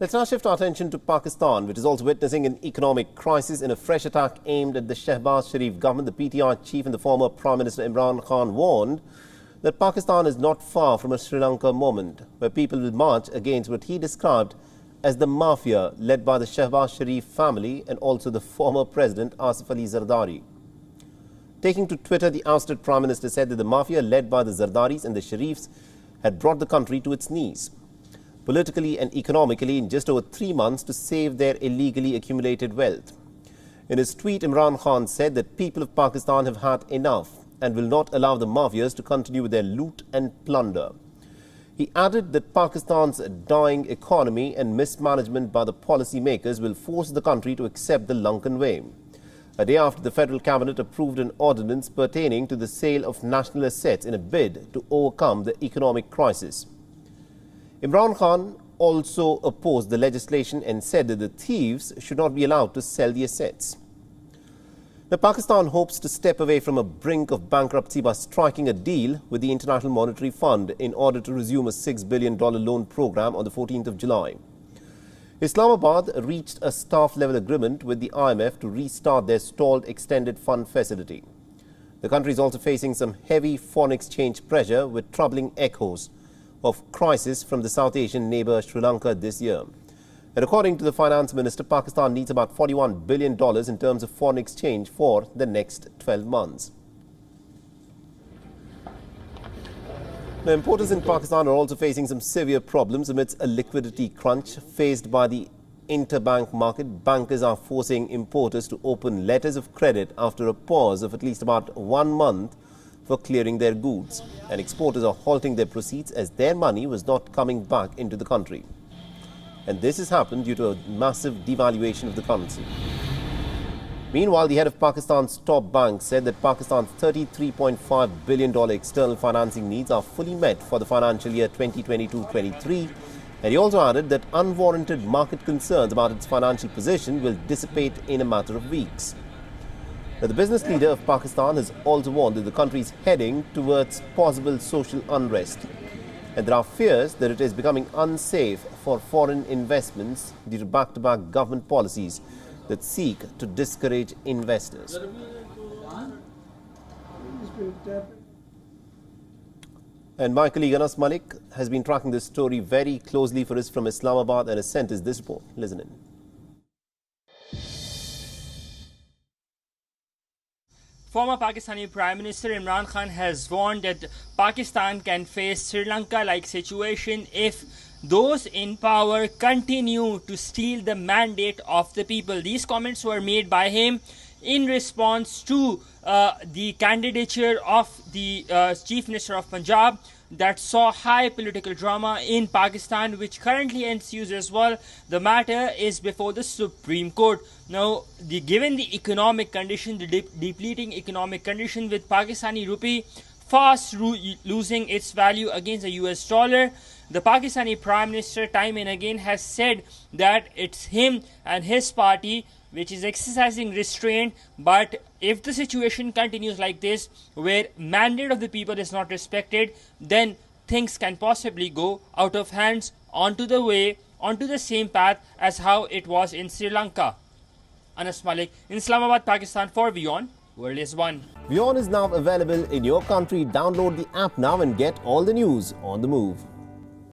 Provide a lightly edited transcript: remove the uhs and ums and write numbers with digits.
Let's now shift our attention to Pakistan, which is also witnessing an economic crisis. In a fresh attack aimed at the Shehbaz Sharif government, the PTI chief and the former Prime Minister Imran Khan warned that Pakistan is not far from a Sri Lanka moment, where people will march against what he described as the mafia led by the Shehbaz Sharif family and also the former President Asif Ali Zardari. Taking to Twitter, the ousted Prime Minister said that the mafia led by the Zardaris and the Sharifs had brought the country to its knees, politically and economically, in just over 3 months to save their illegally accumulated wealth. In his tweet, Imran Khan said that people of Pakistan have had enough and will not allow the mafias to continue with their loot and plunder. He added that Pakistan's dying economy and mismanagement by the policymakers will force the country to accept the Lankan way. A day after the federal cabinet approved an ordinance pertaining to the sale of national assets in a bid to overcome the economic crisis. Imran Khan also opposed the legislation and said that the thieves should not be allowed to sell the assets. Now, Pakistan hopes to step away from a brink of bankruptcy by striking a deal with the International Monetary Fund in order to resume a $6 billion loan program on the 14th of July. Islamabad reached a staff-level agreement with the IMF to restart their stalled extended fund facility. The country is also facing some heavy foreign exchange pressure, with troubling echoes of crisis from the South Asian neighbour Sri Lanka this year. And according to the finance minister, Pakistan needs about $41 billion in terms of foreign exchange for the next 12 months. Now, importers in Pakistan are also facing some severe problems amidst a liquidity crunch faced by the interbank market. Bankers are forcing importers to open letters of credit after a pause of at least about 1 month for clearing their goods. And exporters are halting their proceeds as their money was not coming back into the country. And this has happened due to a massive devaluation of the currency. Meanwhile, the head of Pakistan's top bank said that Pakistan's $33.5 billion external financing needs are fully met for the financial year 2022-23. And he also added that unwarranted market concerns about its financial position will dissipate in a matter of weeks. Now, the business leader of Pakistan has also warned that the country is heading towards possible social unrest. And there are fears that it is becoming unsafe for foreign investments due to back-to-back government policies that seek to discourage investors. And my colleague Anas Malik has been tracking this story very closely for us from Islamabad and has sent us this report. Listen in. Former Pakistani Prime Minister Imran Khan has warned that Pakistan can face Sri Lanka-like situation if those in power continue to steal the mandate of the people. These comments were made by him in response to the candidature of the Chief Minister of Punjab that saw high political drama in Pakistan, which currently ensues as well. The matter is before the Supreme Court. Now, given the economic condition, the depleting economic condition, with Pakistani rupee fast losing its value against the US dollar, the Pakistani Prime Minister time and again has said that it's him and his party which is exercising restraint. But if the situation continues like this, where mandate of the people is not respected, then things can possibly go out of hands onto the same path as how it was in Sri Lanka. Anas Malik, in Islamabad, Pakistan, for WION, World is One. WION is now available in your country. Download the app now and get all the news on the move.